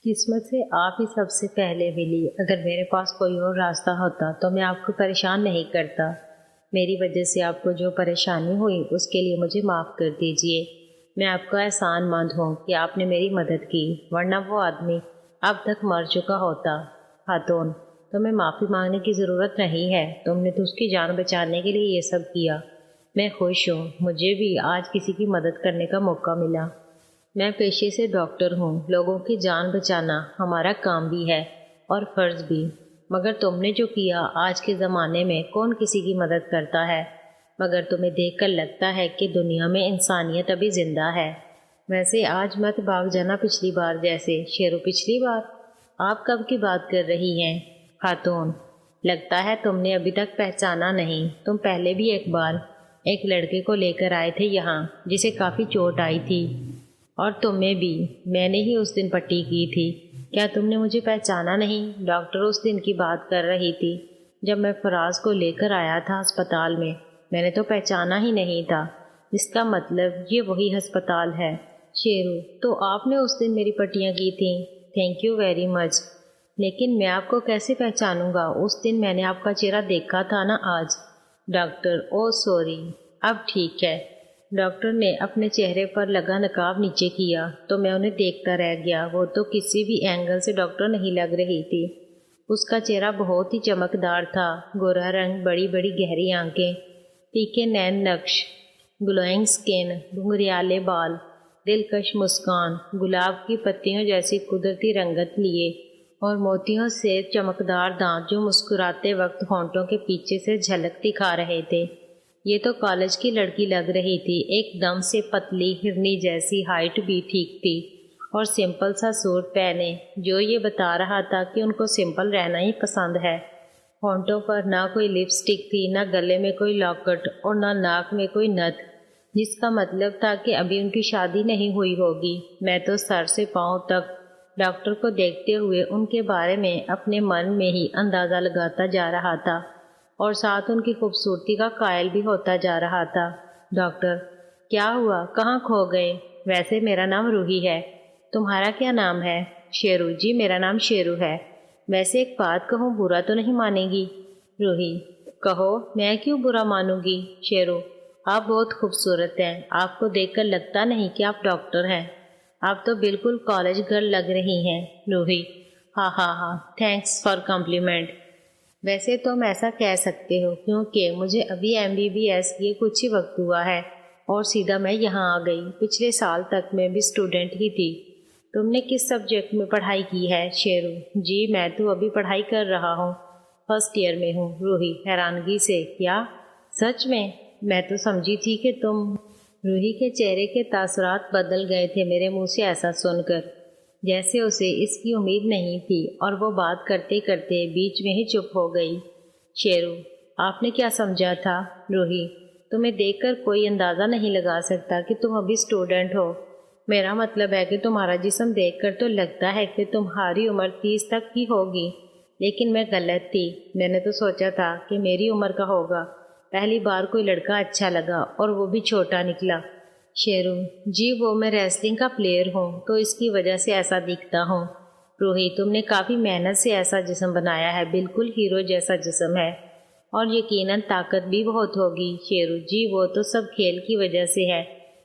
قسمت سے آپ ہی سب سے پہلے ملی۔ اگر میرے پاس کوئی اور راستہ ہوتا تو میں آپ کو پریشان نہیں کرتا۔ میری وجہ سے آپ کو جو پریشانی ہوئی اس کے لیے مجھے معاف کر دیجئے۔ میں آپ کا احسان مند ہوں کہ آپ نے میری مدد کی، ورنہ وہ آدمی اب تک مر چکا ہوتا۔ خاتون، تمہیں معافی مانگنے کی ضرورت نہیں ہے، تم نے تو اس کی جان بچانے کے لیے یہ سب کیا۔ میں خوش ہوں، مجھے بھی آج کسی کی مدد کرنے کا موقع ملا۔ میں پیشے سے ڈاکٹر ہوں، لوگوں کی جان بچانا ہمارا کام بھی ہے اور فرض بھی، مگر تم نے جو کیا، آج کے زمانے میں کون کسی کی مدد کرتا ہے؟ مگر تمہیں دیکھ کر لگتا ہے کہ دنیا میں انسانیت ابھی زندہ ہے۔ ویسے آج مت بھاگ جانا پچھلی بار جیسے۔ شیرو، پچھلی بار؟ آپ کب کی بات کر رہی ہیں؟ خاتون، لگتا ہے تم نے ابھی تک پہچانا نہیں۔ تم پہلے بھی ایک بار ایک لڑکے کو لے کر آئے تھے یہاں، جسے کافی چوٹ آئی تھی، اور تمہیں بھی۔ میں نے ہی اس دن پٹی کی تھی۔ کیا تم نے مجھے پہچانا نہیں؟ ڈاکٹر اس دن کی بات کر رہی تھی جب میں فراز کو لے کر آیا تھا ہسپتال میں نے تو پہچانا ہی نہیں تھا۔ اس کا مطلب یہ وہی ہسپتال ہے۔ شیرو، تو آپ نے اس دن میری پٹیاں کی تھیں؟ تھینک یو ویری مچ، لیکن میں آپ کو کیسے پہچانوں گا؟ اس دن میں نے آپ کا چہرہ دیکھا تھا نا آج۔ ڈاکٹر، او سوری۔ اب ٹھیک ہے۔ ڈاکٹر نے اپنے چہرے پر لگا نقاب نیچے کیا تو میں انہیں دیکھتا رہ گیا۔ وہ تو کسی بھی اینگل سے ڈاکٹر نہیں لگ رہی تھی۔ اس کا چہرہ بہت ہی چمکدار تھا، گورا رنگ، بڑی بڑی گہری آنکھیں، تیکھے نین نقش، گلوئنگ سکن، گھنگریالے بال، دلکش مسکان، گلاب کی پتیوں جیسی قدرتی رنگت لیے، اور موتیوں سے چمکدار دانت جو مسکراتے وقت ہونٹوں کے پیچھے سے جھلک دکھا رہے تھے۔ یہ تو کالج کی لڑکی لگ رہی تھی، ایک دم سے پتلی ہرنی جیسی، ہائٹ بھی ٹھیک تھی، اور سمپل سا سوٹ پہنے جو یہ بتا رہا تھا کہ ان کو سمپل رہنا ہی پسند ہے۔ ہونٹوں پر نہ کوئی لپسٹک تھی، نہ گلے میں کوئی لاکٹ، اور نہ ناک میں کوئی نتھ، جس کا مطلب تھا کہ ابھی ان کی شادی نہیں ہوئی ہوگی۔ میں تو سر سے پاؤں تک ڈاکٹر کو دیکھتے ہوئے ان کے بارے میں اپنے من میں ہی اندازہ لگاتا جا رہا تھا، اور ساتھ ان کی خوبصورتی کا قائل بھی ہوتا جا رہا تھا۔ ڈاکٹر، کیا ہوا؟ کہاں کھو گئے؟ ویسے میرا نام روحی ہے، تمہارا کیا نام ہے؟ شیرو، جی میرا نام شیرو ہے۔ ویسے ایک بات کہوں، برا تو نہیں مانے گی؟ روحی، کہو، میں کیوں برا مانوں گی؟ شیرو، آپ بہت خوبصورت ہیں، آپ کو دیکھ کر لگتا نہیں کہ آپ ڈاکٹر ہیں، آپ تو بالکل کالج گرل لگ رہی ہیں۔ روحی، ہاں ہاں ہاں، تھینکس فار کمپلیمنٹ۔ ویسے تم ایسا کہہ سکتے ہو کیونکہ مجھے ابھی MBBS کیے کچھ ہی وقت ہوا ہے، اور سیدھا میں یہاں آ گئی۔ پچھلے سال تک میں بھی اسٹوڈنٹ ہی تھی۔ تم نے کس سبجیکٹ میں پڑھائی کی ہے؟ شیرو، جی میں تو ابھی پڑھائی کر رہا ہوں، فرسٹ ایئر میں ہوں۔ روحی حیرانگی سے، کیا سچ میں؟ میں تو سمجھی تھی کہ تم… روحی کے چہرے کے تاثرات بدل گئے تھے میرے منہ سے ایسا سن کر، جیسے اسے اس کی امید نہیں تھی، اور وہ بات کرتے کرتے بیچ میں ہی چپ ہو گئی۔ شیرو، آپ نے کیا سمجھا تھا؟ روحی، تمہیں دیکھ کر کوئی اندازہ نہیں لگا سکتا کہ تم ابھی اسٹوڈنٹ ہو۔ میرا مطلب ہے کہ تمہارا جسم دیکھ کر تو لگتا ہے کہ تمہاری عمر 30 تک کی ہوگی، لیکن میں غلط تھی۔ میں نے تو سوچا تھا کہ میری عمر کا ہوگا۔ پہلی بار کوئی لڑکا اچھا لگا، اور وہ بھی چھوٹا نکلا۔ شیرو، جی وہ میں ریسلنگ کا پلیئر ہوں تو اس کی وجہ سے ایسا دکھتا ہوں۔ روحی، تم نے کافی محنت سے ایسا جسم بنایا ہے، بالکل ہیرو جیسا جسم ہے، اور یقیناً طاقت بھی بہت ہوگی۔ شیرو، جی وہ تو سب کھیل کی وجہ سے ہے۔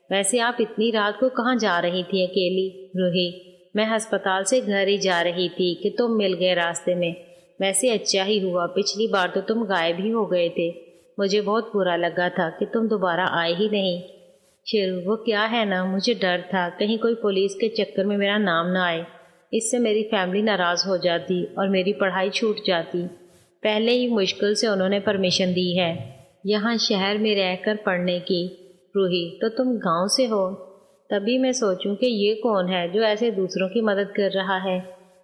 ویسے آپ اتنی رات کو کہاں جا رہی تھی اکیلی؟ روحی، میں ہسپتال سے گھر ہی جا رہی تھی کہ تم مل گئے راستے میں۔ ویسے اچھا ہی ہوا، پچھلی بار تو تم غائب ہی ہو گئے تھے، مجھے بہت برا لگا تھا کہ تم دوبارہ آئے ہی نہیں۔ شیرو، وہ کیا ہے نا، مجھے ڈر تھا کہیں کوئی پولیس کے چکر میں میرا نام نہ آئے، اس سے میری فیملی ناراض ہو جاتی اور میری پڑھائی چھوٹ جاتی۔ پہلے ہی مشکل سے انہوں نے پرمیشن دی ہے یہاں شہر میں رہ کر پڑھنے کی۔ روحی، تو تم گاؤں سے ہو؟ تبھی میں سوچوں کہ یہ کون ہے جو ایسے دوسروں کی مدد کر رہا ہے۔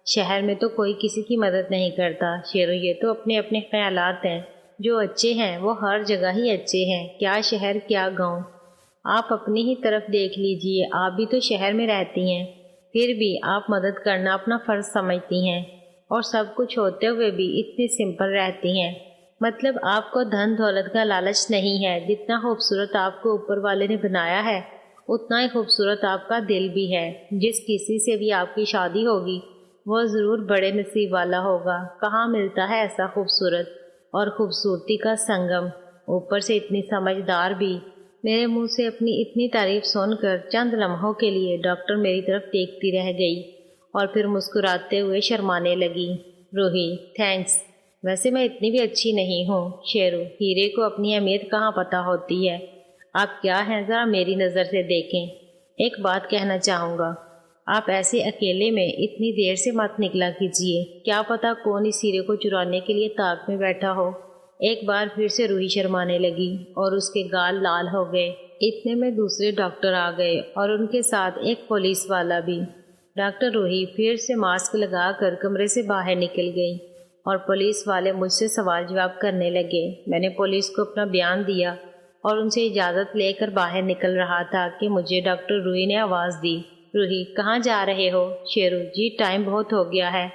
شہر میں تو کوئی کسی کی مدد نہیں کرتا۔ شیرو، یہ تو اپنے اپنے خیالات ہیں، جو اچھے ہیں وہ ہر جگہ ہی اچھے ہیں، کیا شہر کیا گاؤں۔ آپ اپنی ہی طرف دیکھ لیجئے، آپ بھی تو شہر میں رہتی ہیں، پھر بھی آپ مدد کرنا اپنا فرض سمجھتی ہیں، اور سب کچھ ہوتے ہوئے بھی اتنی سمپل رہتی ہیں۔ مطلب آپ کو دھن دولت کا لالچ نہیں ہے، جتنا خوبصورت آپ کو اوپر والے نے بنایا ہے اتنا ہی خوبصورت آپ کا دل بھی ہے۔ جس کسی سے بھی آپ کی شادی ہوگی وہ ضرور بڑے نصیب والا ہوگا، کہاں ملتا ہے ایسا خوبصورت اور خوبصورتی کا سنگم، اوپر سے اتنی سمجھدار بھی۔ میرے منہ سے اپنی اتنی تعریف سن کر چند لمحوں کے لیے ڈاکٹر میری طرف دیکھتی رہ گئی اور پھر مسکراتے ہوئے شرمانے لگی۔ روحی تھینکس، ویسے میں اتنی بھی اچھی نہیں ہوں۔ شیرو، ہیرے کو اپنی اہمیت کہاں پتہ ہوتی ہے؟ آپ کیا ہیں ذرا میری نظر سے دیکھیں۔ ایک بات کہنا چاہوں گا، آپ ایسے اکیلے میں اتنی دیر سے مت نکلا کیجیے، کیا پتہ کون اس ہیرے کو چرانے کے لیے طاق میں بیٹھا ہو۔ ایک بار پھر سے روحی شرمانے لگی اور اس کے گال لال ہو گئے۔ اتنے میں دوسرے ڈاکٹر آ گئے اور ان کے ساتھ ایک پولیس والا بھی۔ ڈاکٹر روحی پھر سے ماسک لگا کر کمرے سے باہر نکل گئی اور پولیس والے مجھ سے سوال جواب کرنے لگے۔ میں نے پولیس کو اپنا بیان دیا اور ان سے اجازت لے کر باہر نکل رہا تھا کہ مجھے ڈاکٹر روحی نے آواز دی، روحی کہاں جا رہے ہو؟ شیرو، جی ٹائم بہت ہو گیا ہے،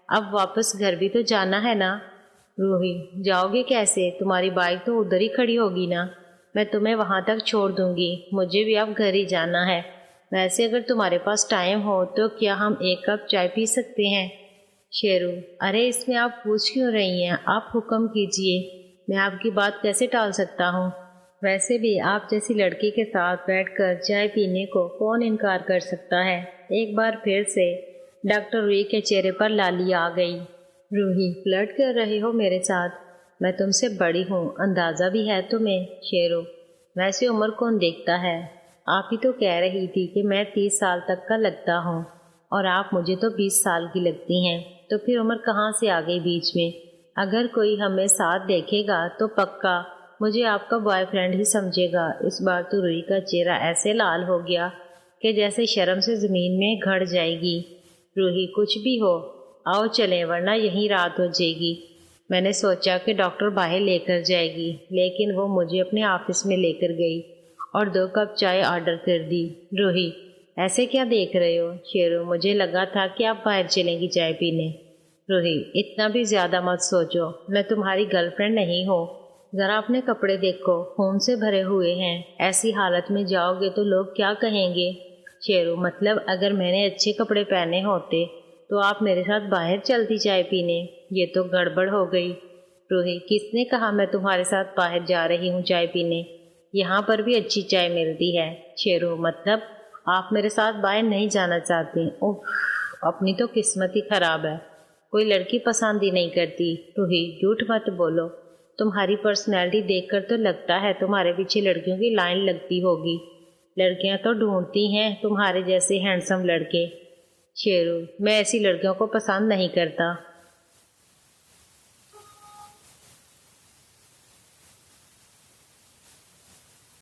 اب واپس گھر بھی تو جانا ہے نا۔ روحی، جاؤ گے کیسے؟ تمہاری بائک تو ادھر ہی کھڑی ہوگی نا، میں تمہیں وہاں تک چھوڑ دوں گی، مجھے بھی اب گھر ہی جانا ہے۔ ویسے اگر تمہارے پاس ٹائم ہو تو کیا ہم ایک کپ چائے پی سکتے ہیں؟ شیرو، ارے اس میں آپ پوچھ کیوں رہی ہیں؟ آپ حکم کیجئے، میں آپ کی بات کیسے ٹال سکتا ہوں؟ ویسے بھی آپ جیسی لڑکی کے ساتھ بیٹھ کر چائے پینے کو کون انکار کر سکتا ہے؟ ایک بار پھر سے ڈاکٹر روحی کے چہرے پر لالی آ گئی۔ روحی، فلرٹ کر رہے ہو میرے ساتھ؟ میں تم سے بڑی ہوں، اندازہ بھی ہے تمہیں۔ شیرو، ویسے عمر کون دیکھتا ہے؟ آپ ہی تو کہہ رہی تھی کہ میں 30 سال تک کا لگتا ہوں اور آپ مجھے تو 20 سال کی لگتی ہیں، تو پھر عمر کہاں سے آ گئی بیچ میں؟ اگر کوئی ہمیں ساتھ دیکھے گا تو پکا مجھے آپ کا بوائے فرینڈ ہی سمجھے گا۔ اس بار تو روحی کا چہرہ ایسے لال ہو گیا کہ جیسے شرم سے زمین میں گھڑ جائے گی۔ روحی، کچھ بھی ہو، آؤ چلیں ورنہ یہیں رات ہو جائے گی۔ میں نے سوچا کہ ڈاکٹر باہر لے کر جائے گی، لیکن وہ مجھے اپنے آفس میں لے کر گئی اور 2 کپ چائے آرڈر کر دی۔ روحی، ایسے کیا دیکھ رہے ہو؟ شیرو، مجھے لگا تھا کہ آپ باہر چلیں گی چائے پینے۔ روحی، اتنا بھی زیادہ مت سوچو، میں تمہاری گرل فرینڈ نہیں ہوں۔ ذرا اپنے کپڑے دیکھو، خون سے بھرے ہوئے ہیں، ایسی حالت میں جاؤ گے تو لوگ کیا کہیں گے؟ شیرو، مطلب اگر میں نے اچھے کپڑے پہنے ہوتے تو آپ میرے ساتھ باہر چلتی چائے پینے؟ یہ تو گڑبڑ ہو گئی۔ روحی، کس نے کہا میں تمہارے ساتھ باہر جا رہی ہوں چائے پینے؟ یہاں پر بھی اچھی چائے ملتی ہے۔ شیرو، مطلب آپ میرے ساتھ باہر نہیں جانا چاہتے؟ اوہ، اپنی تو قسمت ہی خراب ہے، کوئی لڑکی پسند ہی نہیں کرتی۔ روحی، جھوٹ مت بولو، تمہاری پرسنالٹی دیکھ کر تو لگتا ہے تمہارے پیچھے لڑکیوں کی لائن لگتی ہوگی، لڑکیاں تو ڈھونڈتی ہیں تمہارے جیسے ہینڈسم لڑکے۔ شیرو، میں ایسی لڑکیوں کو پسند نہیں کرتا۔